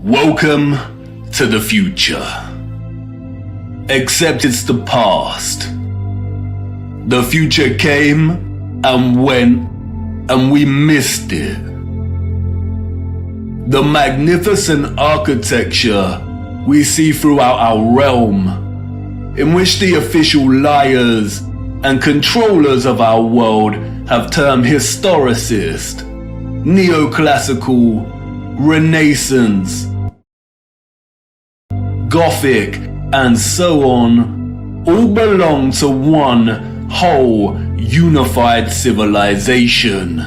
Welcome to the future. Except it's the past. The future came and went, and we missed it. The magnificent architecture we see throughout our realm, in which the official liars and controllers of our world have termed historicist, neoclassical, Renaissance, Gothic, and so on, all belong to one whole unified civilization.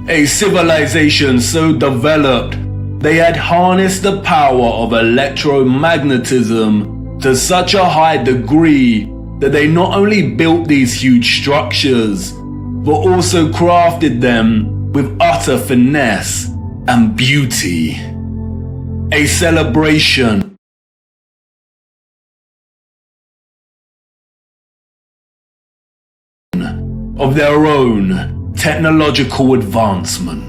A civilization so developed they had harnessed the power of electromagnetism to such a high degree that they not only built these huge structures, but also crafted them with utter finesse and beauty. A celebration of their own technological advancement.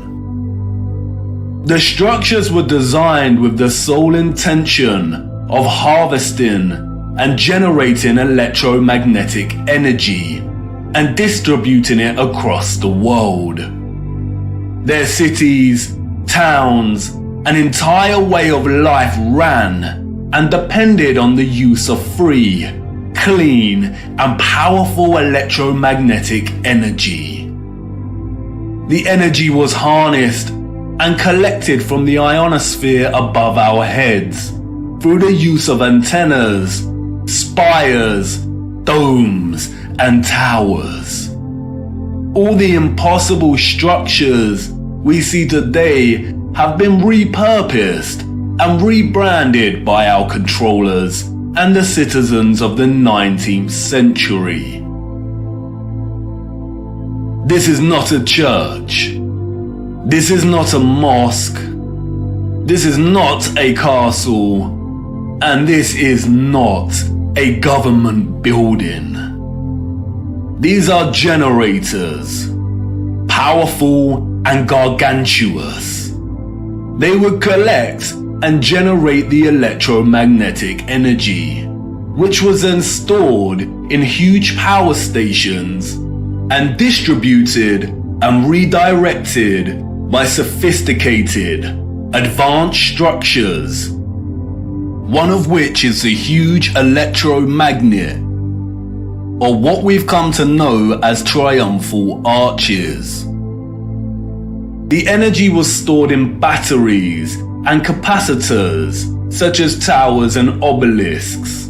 The structures were designed with the sole intention of harvesting and generating electromagnetic energy and distributing it across the world. Their cities, towns, an entire way of life ran and depended on the use of free, clean, and powerful electromagnetic energy. The energy was harnessed and collected from the ionosphere above our heads through the use of antennas, spires, domes, and towers. All the impossible structures we see today have been repurposed and rebranded by our controllers and the citizens of the 19th century. This is not a church. This is not a mosque. This is not a castle. And this is not a government building. These are generators, powerful and gargantuous. They would collect and generate the electromagnetic energy, which was then stored in huge power stations and distributed and redirected by sophisticated, advanced structures, one of which is the huge electromagnet, or what we've come to know as triumphal arches. The energy was stored in batteries and capacitors, such as towers and obelisks.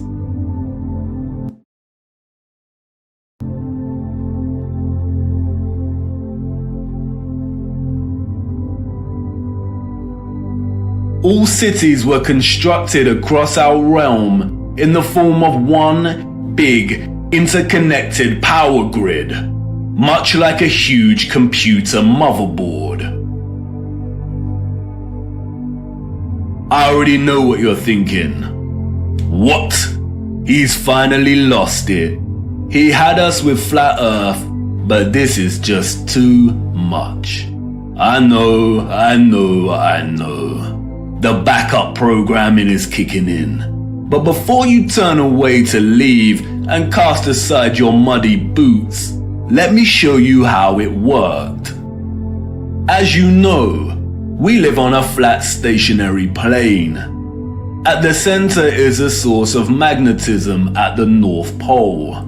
All cities were constructed across our realm in the form of one big, interconnected power grid, much like a huge computer motherboard. I already know what you're thinking. What? He's finally lost it. He had us with flat earth, but this is just too much. I know. The backup programming is kicking in. But before you turn away to leave and cast aside your muddy boots, let me show you how it worked. As you know, we live on a flat stationary plane. At the center is a source of magnetism at the North Pole.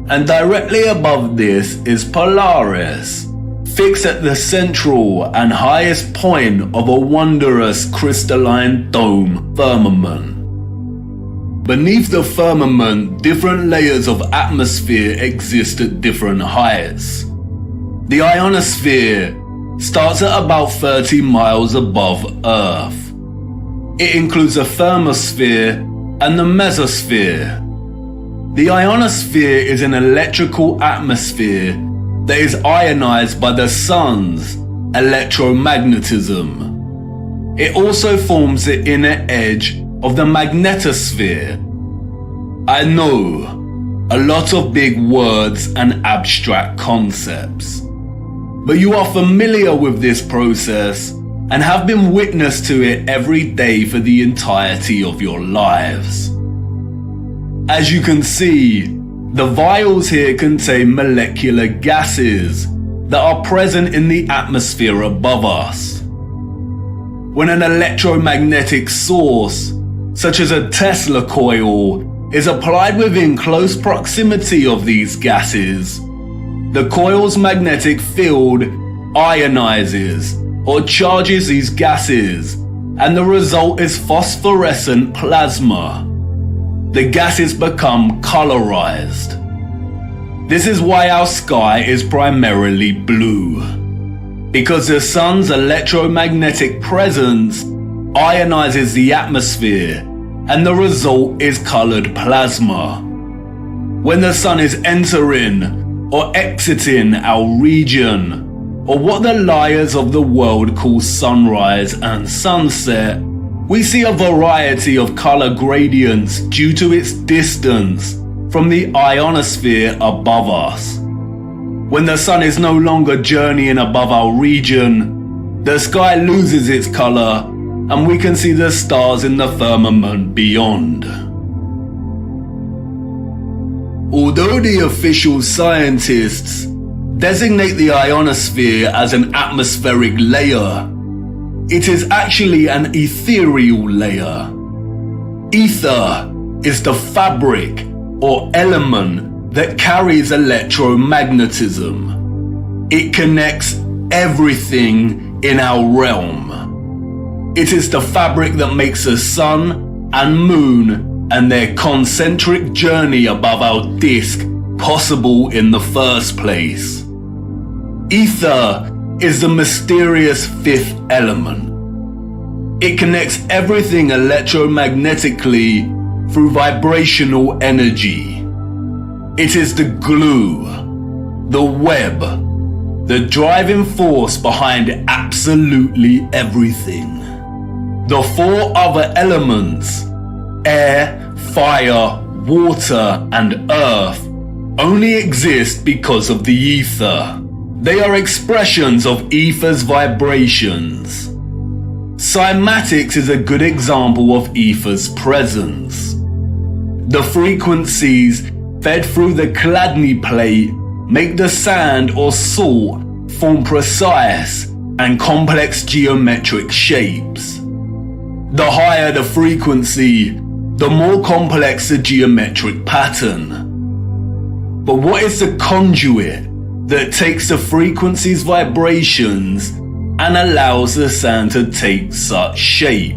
And directly above this is Polaris, fixed at the central and highest point of a wondrous crystalline dome firmament. Beneath the firmament, different layers of atmosphere exist at different heights. The ionosphere starts at about 30 miles above Earth. It includes a thermosphere and the mesosphere. The ionosphere is an electrical atmosphere that is ionized by the sun's electromagnetism. It also forms the inner edge of the magnetosphere. I know, a lot of big words and abstract concepts. But you are familiar with this process and have been witness to it every day for the entirety of your lives. As you can see, the vials here contain molecular gases that are present in the atmosphere above us. When an electromagnetic source, such as a Tesla coil, is applied within close proximity of these gases, the coil's magnetic field ionizes or charges these gases, and the result is phosphorescent plasma. The gases become colorized. This is why our sky is primarily blue, because the sun's electromagnetic presence ionizes the atmosphere, and the result is colored plasma. When the sun is entering or exiting our region, or what the liars of the world call sunrise and sunset, we see a variety of color gradients due to its distance from the ionosphere above us. When the sun is no longer journeying above our region, the sky loses its color and we can see the stars in the firmament beyond. Although the official scientists designate the ionosphere as an atmospheric layer, it is actually an ethereal layer. Ether is the fabric or element that carries electromagnetism. It connects everything in our realm. It is the fabric that makes the sun and moon and their concentric journey above our disk possible in the first place. Ether is the mysterious fifth element. It connects everything electromagnetically through vibrational energy. It is the glue, the web, the driving force behind absolutely everything. The four other elements, air, fire, water, and earth, only exist because of the ether. They are expressions of ether's vibrations. Cymatics is a good example of ether's presence. The frequencies fed through the Chladni plate make the sand or salt form precise and complex geometric shapes. The higher the frequency, the more complex the geometric pattern. But what is the conduit that takes the frequency's vibrations and allows the sand to take such shape?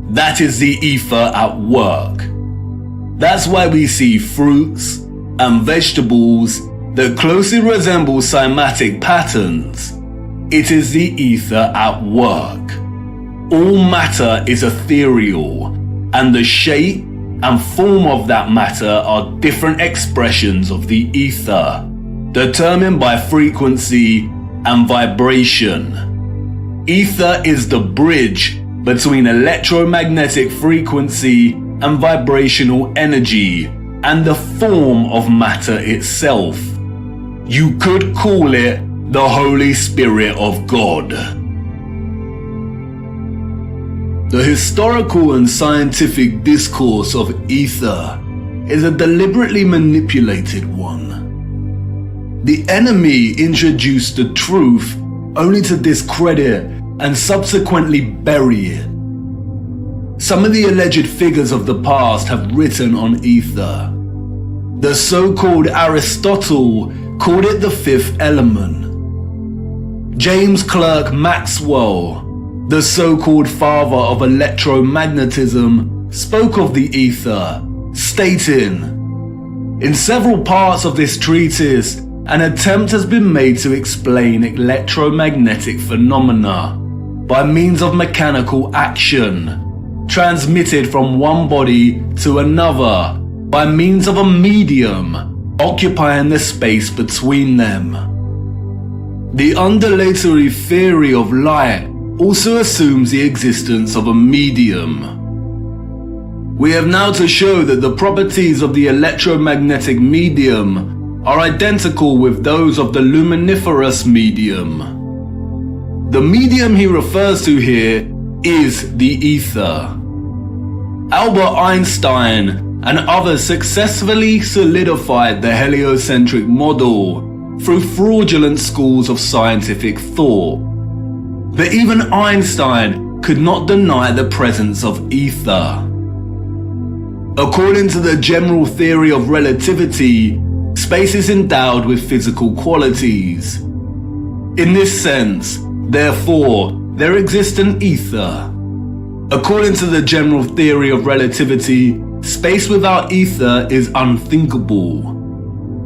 That is the ether at work. That's why we see fruits and vegetables that closely resemble cymatic patterns. It is the ether at work. All matter is ethereal, and the shape and form of that matter are different expressions of the ether, determined by frequency and vibration. Ether is the bridge between electromagnetic frequency and vibrational energy and the form of matter itself. You could call it the Holy Spirit of God. The historical and scientific discourse of ether is a deliberately manipulated one. The enemy introduced the truth only to discredit and subsequently bury it. Some of the alleged figures of the past have written on ether. The so-called Aristotle called it the fifth element. James Clerk Maxwell, the so-called father of electromagnetism, spoke of the ether, stating, "In several parts of this treatise, an attempt has been made to explain electromagnetic phenomena by means of mechanical action, transmitted from one body to another by means of a medium occupying the space between them." The undulatory theory of light also assumes the existence of a medium. We have now to show that the properties of the electromagnetic medium are identical with those of the luminiferous medium. The medium he refers to here is the ether. Albert Einstein and others successfully solidified the heliocentric model through fraudulent schools of scientific thought. But even Einstein could not deny the presence of ether. According to the general theory of relativity, space is endowed with physical qualities. In this sense, therefore, there exists an ether. According to the general theory of relativity, space without ether is unthinkable.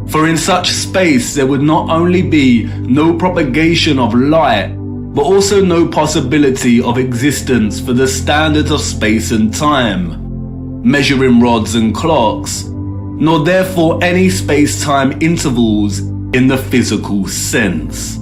For in such space there would not only be no propagation of light, but also no possibility of existence for the standards of space and time, measuring rods and clocks, nor therefore any space-time intervals in the physical sense.